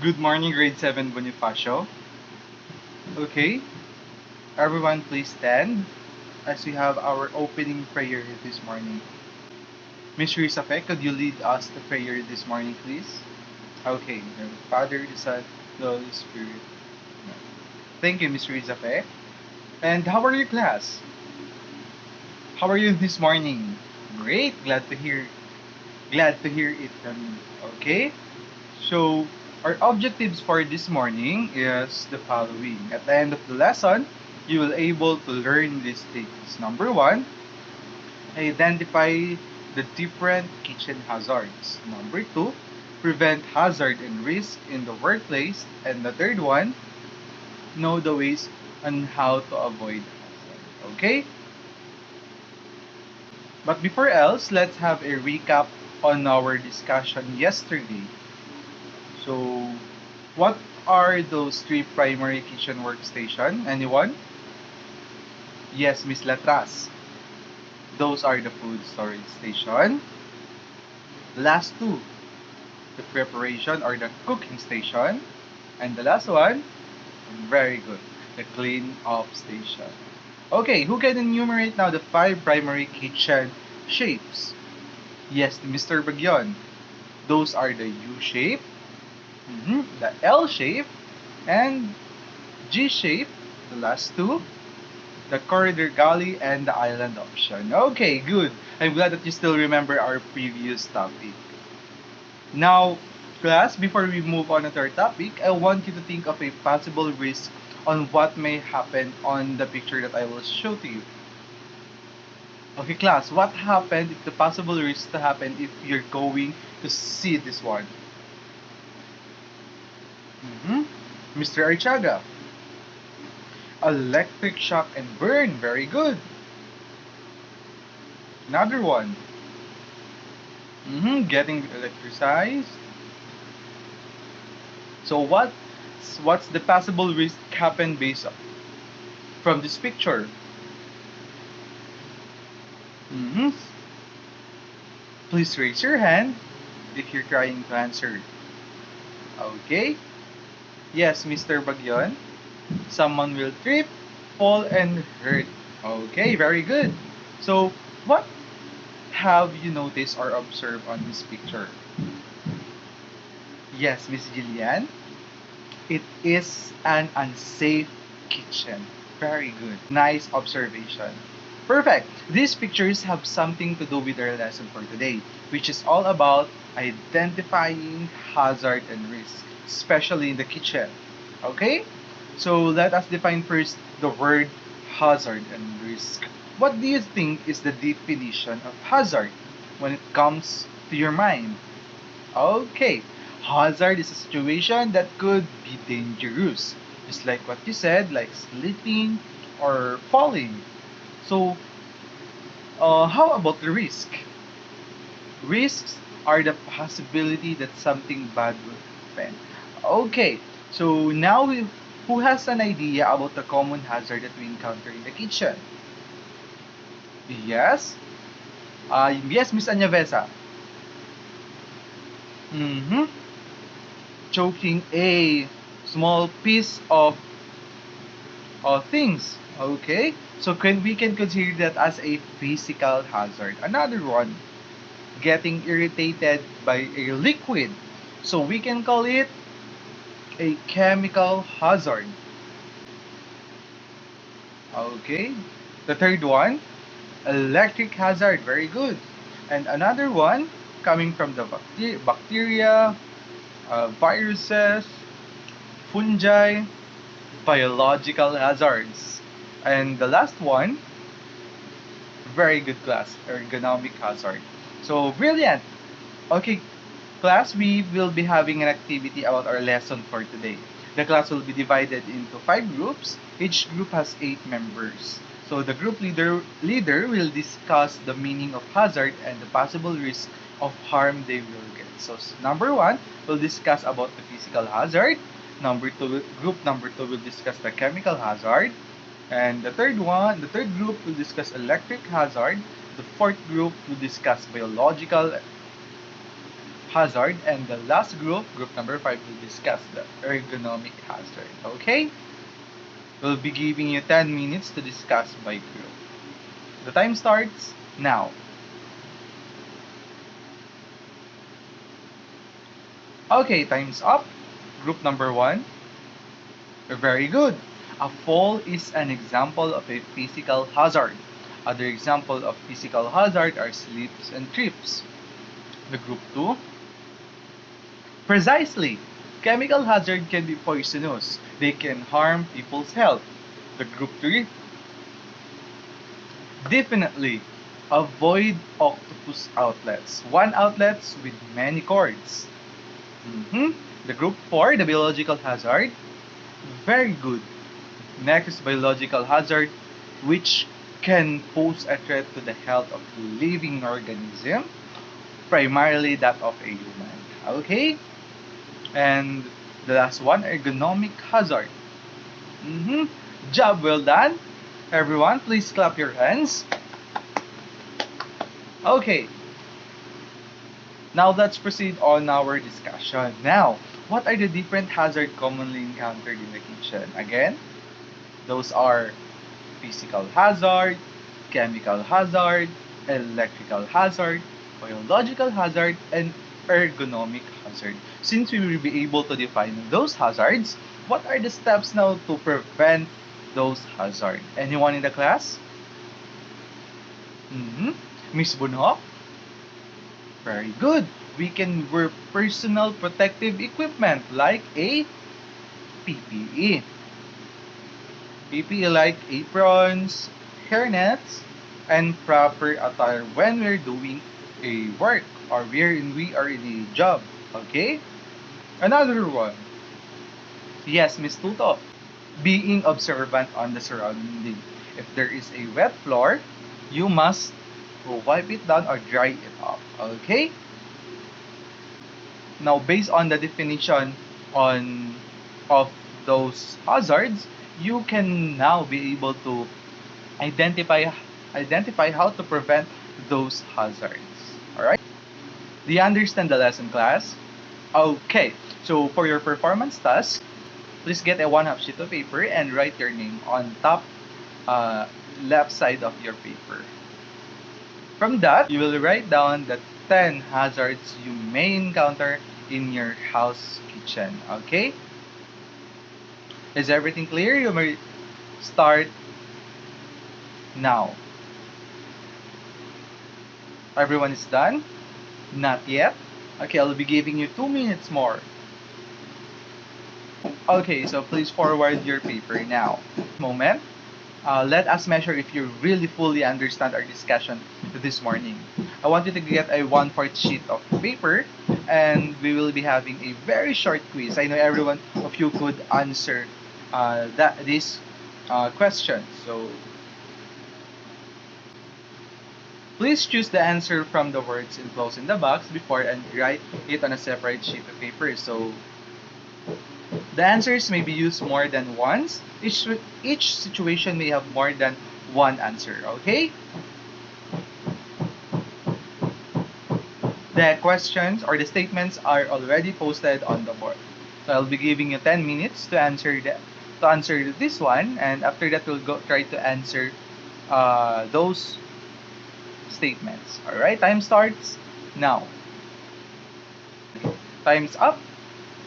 Good morning, grade 7 Bonifacio. Okay, everyone please stand as we have our opening prayer this morning. Miss Rizafe, could you lead us the prayer this morning, please? Okay, the Father, the Son, the Holy Spirit. Thank you, Miss Rizafe. And how are your class? How are you this morning? Great, glad to hear it from you. Okay, so our objectives for this morning is the following. At the end of the lesson, you will able to learn these things. Number one, identify the different kitchen hazards. Number two, prevent hazard and risk in the workplace. And the third one, know the ways on how to avoid hazard. Okay? But before else, let's have a recap on our discussion yesterday. So, what are those three primary kitchen workstation? Anyone? Yes, Miss Latras. Those are the food storage station. The last two, the preparation or the cooking station. And the last one, very good, the clean up station. Okay, who can enumerate now the five primary kitchen shapes? Yes, Mr. Bagyon. Those are the U shape, the L shape, and G shape, the last two, the corridor galley, and the island option. Okay, good. I'm glad that you still remember our previous topic. Now, class, before we move on to our topic, I want you to think of a possible risk on what may happen on the picture that I will show to you. Okay, class, what happened if the possible risk to happen if you're going to see this one? Mr. Archaga, electric shock and burn. Very good. Another one. Getting electricized. So what's the possible risk happen based from this picture? Mm-hmm. Please raise your hand if you're trying to answer. Okay. Yes, Mr. Bagyon. Someone will trip, fall, and hurt. Okay, very good. So, what have you noticed or observed on this picture? Yes, Miss Gillian. It is an unsafe kitchen. Very good. Nice observation. Perfect. These pictures have something to do with our lesson for today, which is all about identifying hazard and risk, especially in the kitchen. Okay? So let us define first the word hazard and risk. What do you think is the definition of hazard when it comes to your mind? Okay, hazard is a situation that could be dangerous, just like what you said, like slipping or falling. So, how about the risk? Risks are the possibility that something bad will happen. Okay, so now who has an idea about the common hazard that we encounter in the kitchen? Yes? Yes, Miss Anyavesa. Mm-hmm. Choking a small piece of things. Okay? So we can consider that as a physical hazard. Another one, getting irritated by a liquid. So we can call it a chemical hazard. Okay? The third one, electric hazard. Very good. And another one, coming from the bacteria, viruses, fungi, biological hazards. And the last one, very good class, ergonomic hazard. So brilliant. Okay, class, we will be having an activity about our lesson for today. The class will be divided into five groups. Each group has 8 members. So the group leader will discuss the meaning of hazard and the possible risk of harm they will get. So number one will discuss about the physical hazard. Group number two will discuss the chemical hazard. And the third group will discuss electric hazard. The fourth group will discuss biological hazard, and the last group, group number 5, will discuss the ergonomic hazard. Okay? We'll be giving you 10 minutes to discuss by group. The time starts now. Okay, time's up. Group number 1. Very good. A fall is an example of a physical hazard. Other examples of physical hazard are slips and trips. The group 2. Precisely. Chemical hazard can be poisonous. They can harm people's health. The group 3. Definitely. Avoid octopus outlets. One outlets with many cords. The group 4, the biological hazard. Very good. Next, biological hazard, which can pose a threat to the health of living organism, primarily that of a human. Okay? And the last one, ergonomic hazard. Job well done. Everyone, please clap your hands. Okay. Now let's proceed on our discussion. Now, what are the different hazards commonly encountered in the kitchen? Again, those are physical hazard, chemical hazard, electrical hazard, biological hazard, and ergonomic hazard. Since we will be able to define those hazards, what are the steps now to prevent those hazards? Anyone in the class? Miss Bunho? Very good. We can wear personal protective equipment like a PPE. PPE like aprons, hairnets, and proper attire when we're doing a work or we are in a job. Okay? Another one. Yes, Miss Tuto. Being observant on the surrounding. If there is a wet floor, you must wipe it down or dry it off. Okay? Now, based on the definition of those hazards, you can now be able to identify how to prevent those hazards. All right? Do you understand the lesson, class? Okay. So for your performance task, please get a 1/2 sheet of paper and write your name on top left side of your paper. From that, you will write down the 10 hazards you may encounter in your house kitchen. Okay? Is everything clear? You may start now. Everyone is done? Not yet? Okay, I'll be giving you 2 minutes more. Okay, so please forward your paper now. Moment. Let us measure if you really fully understand our discussion this morning. I want you to get a 1/4 sheet of paper and we will be having a very short quiz. I know everyone of you could answer this question. So please choose the answer from the words enclosed in the box before and write it on a separate sheet of paper. So the answers may be used more than once. Each situation may have more than one answer, okay? The questions or the statements are already posted on the board. So I'll be giving you 10 minutes to answer this one, and after that we'll try to answer those statements. All right, time starts now. Time's up.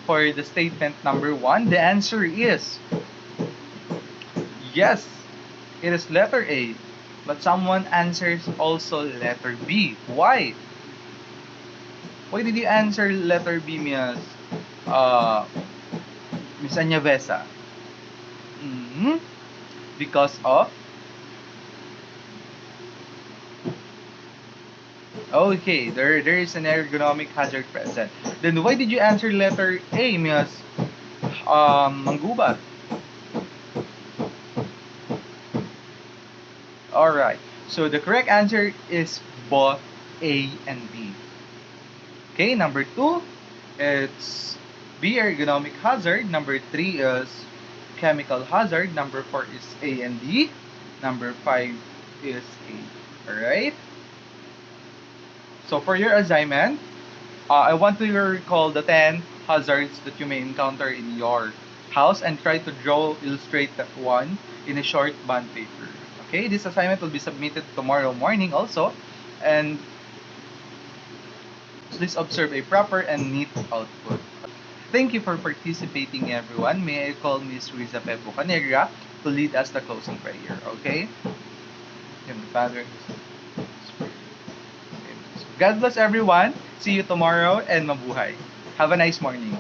For the statement number 1, the answer is yes, it is letter A. But someone answers also letter B. Why? Why did you answer letter B, Miss Anyavesa? Because of? Okay, there is an ergonomic hazard present. Then why did you answer letter A, Miss Manggubat? Alright, so the correct answer is both A and B. Okay, number 2, it's B, ergonomic hazard. Number 3 is chemical hazard. Number 4 is A and D. Number 5 is A. Alright? So for your assignment, I want to recall the 10 hazards that you may encounter in your house and try to illustrate that one in a short bond paper. Okay, this assignment will be submitted tomorrow morning also. And please observe a proper and neat output. Thank you for participating, everyone. May I call Miss Riza Pepo Canegra to lead us the closing prayer, okay? In the Father, and the Son, and the Spirit. Amen. So God bless everyone. See you tomorrow and mabuhay. Have a nice morning.